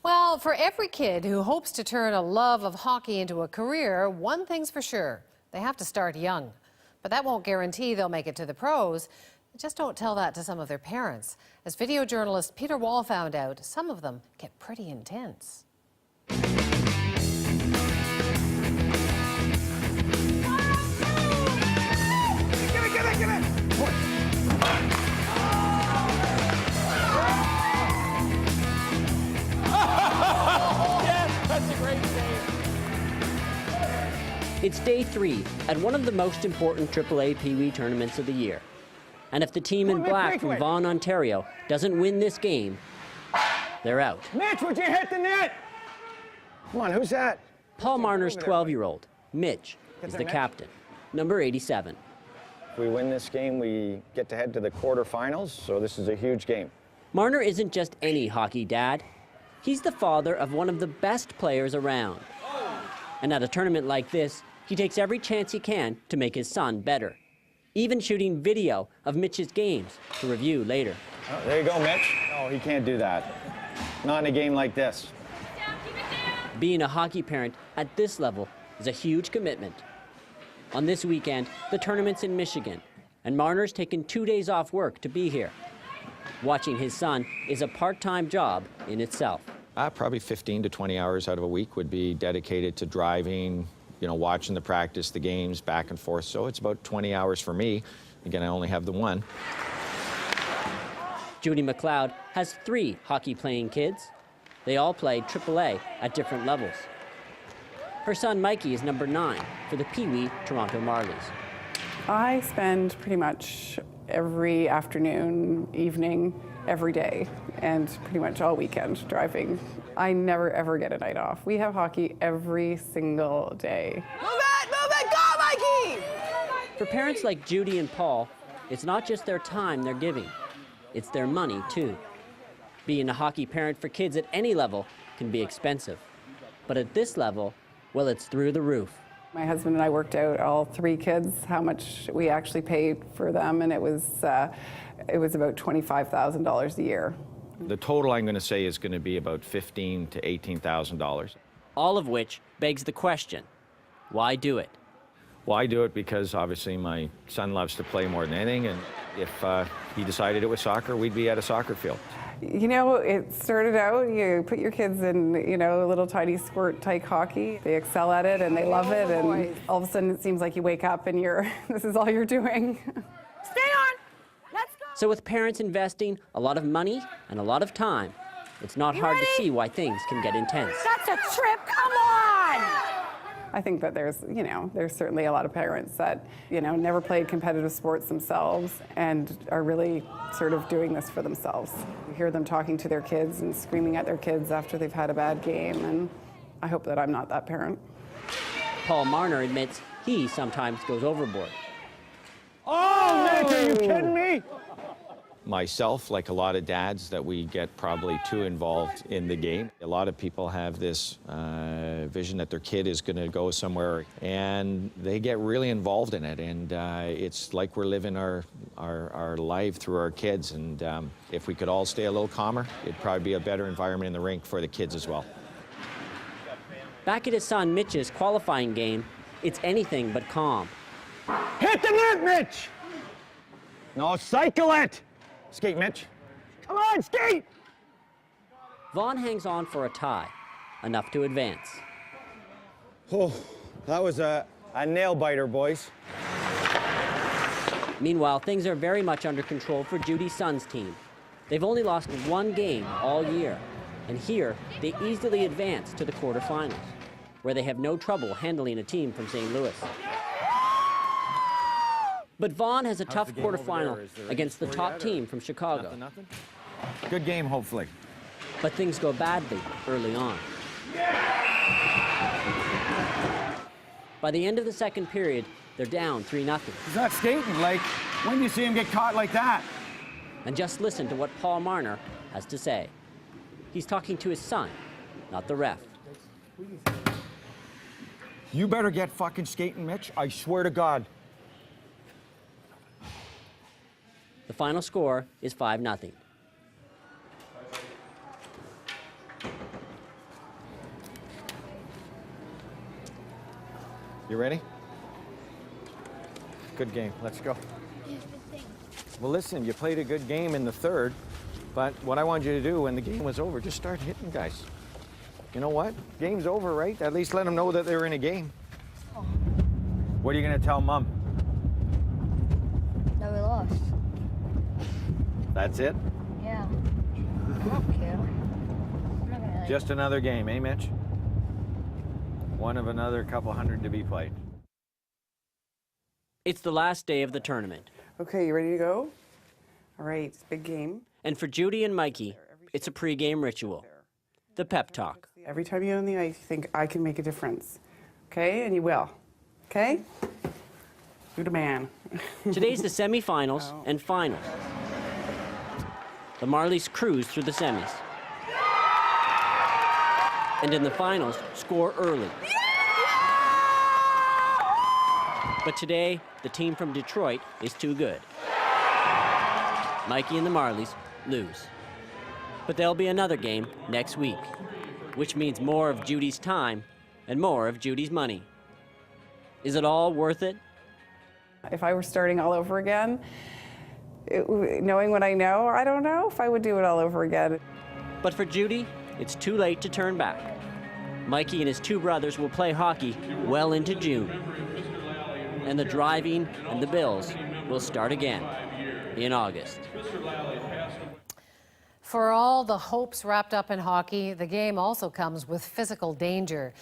Well, for every kid who hopes to turn a love of hockey into a career, one thing's for sure, they have to start young. But that won't guarantee they'll make it to the pros. Just don't tell that to some of their parents. As video journalist Peter Wall found out, some of them get pretty intense. Give it! That's a great save. It's day 3 at one of the most important AAA Pee Wee tournaments of the year. And if the team in black from Vaughan, Ontario doesn't win this game, they're out. Mitch, would you hit the net? Come on, who's that? Paul Marner's 12-year-old, Mitch, is the captain, number 87. If we win this game, we get to head to the quarterfinals, so this is a huge game. Marner isn't just any hockey dad. He's the father of one of the best players around. And at a tournament like this, he takes every chance he can to make his son better, even shooting video of Mitch's games to review later. Oh, there you go, Mitch. No, he can't do that. Not in a game like this. Being a hockey parent at this level is a huge commitment. On this weekend, the tournament's in Michigan, and Marner's taken 2 days off work to be here. Watching his son is a part-time job in itself. Probably 15 to 20 hours out of a week would be dedicated to driving, watching the practice, the games, back and forth. So it's about 20 hours for me. Again, I only have the one. Judy McLeod has 3 hockey-playing kids. They all play AAA at different levels. Her son Mikey is number 9 for the Pee Wee Toronto Marlies. I spend pretty much every afternoon, evening, every day, and pretty much all weekend driving. I never ever get a night off. We have hockey every single day. Move it, go, Mikey! For parents like Judy and Paul, it's not just their time they're giving, it's their money too. Being a hockey parent for kids at any level can be expensive. But at this level, well, it's through the roof. My husband and I worked out all 3 kids, how much we actually paid for them, and it was about $25,000 a year. The total I'm going to say is going to be about $15,000 to $18,000. All of which begs the question, why do it? Why do it? Because obviously my son loves to play more than anything, and if he decided it was soccer, we'd be at a soccer field. It started out, you put your kids in, a little tiny squirt-type hockey. They excel at it and they love it, and all of a sudden it seems like you wake up and this is all you're doing. Stay on! Let's go! So with parents investing a lot of money and a lot of time, it's not hard to see why things can get intense. That's a trip, come on! I think that there's certainly a lot of parents that, never played competitive sports themselves and are really sort of doing this for themselves. You hear them talking to their kids and screaming at their kids after they've had a bad game, and I hope that I'm not that parent. Paul Marner admits he sometimes goes overboard. Oh, Mitch, are you kidding me? Myself, like a lot of dads, that we get probably too involved in the game. A lot of people have this vision that their kid is going to go somewhere, and they get really involved in it. And it's like we're living our life through our kids. And if we could all stay a little calmer, it'd probably be a better environment in the rink for the kids as well. Back at his son Mitch's qualifying game, it's anything but calm. Hit the net, Mitch! No, cycle it! Skate, Mitch. Come on, skate! Vaughan hangs on for a tie, enough to advance. Oh, that was a nail-biter, boys. Meanwhile, things are very much under control for Judy's son's team. They've only lost 1 game all year, and here they easily advance to the quarterfinals, where they have no trouble handling a team from St. Louis. But Vaughan has a tough quarterfinal against the top team from Chicago. Nothing? Good game, hopefully. But things go badly early on. By the end of the second period, they're down 3-0. He's not skating. When do you see him get caught like that? And just listen to what Paul Marner has to say. He's talking to his son, not the ref. You better get fucking skating, Mitch. I swear to God. The final score is 5-0. You ready? Good game. Let's go. Well, listen, you played a good game in the third, but what I wanted you to do when the game was over, just start hitting guys. You know what? Game's over, right? At least let them know that they're in a game. Oh. What are you going to tell Mom? That we lost. That's it? Yeah. I don't care. I'm not gonna, Just another game, eh, Mitch? One of another couple hundred to be played. It's the last day of the tournament. Okay, you ready to go? All right, big game. And for Judy and Mikey, it's a pregame ritual, the pep talk. Every time you get on the ice, you think, I can make a difference. Okay, and you will. Okay? You're the man. Today's the semifinals and finals. The Marlies cruise through the semis. And in the finals, score early. But today, the team from Detroit is too good. Mikey and the Marlies lose. But there'll be another game next week, which means more of Judy's time and more of Judy's money. Is it all worth it? If I were starting all over again, knowing what I know, I don't know if I would do it all over again. But for Judy, it's too late to turn back. Mikey and his two brothers will play hockey well into June. And the driving and the bills will start again in August. For all the hopes wrapped up in hockey, the game also comes with physical danger.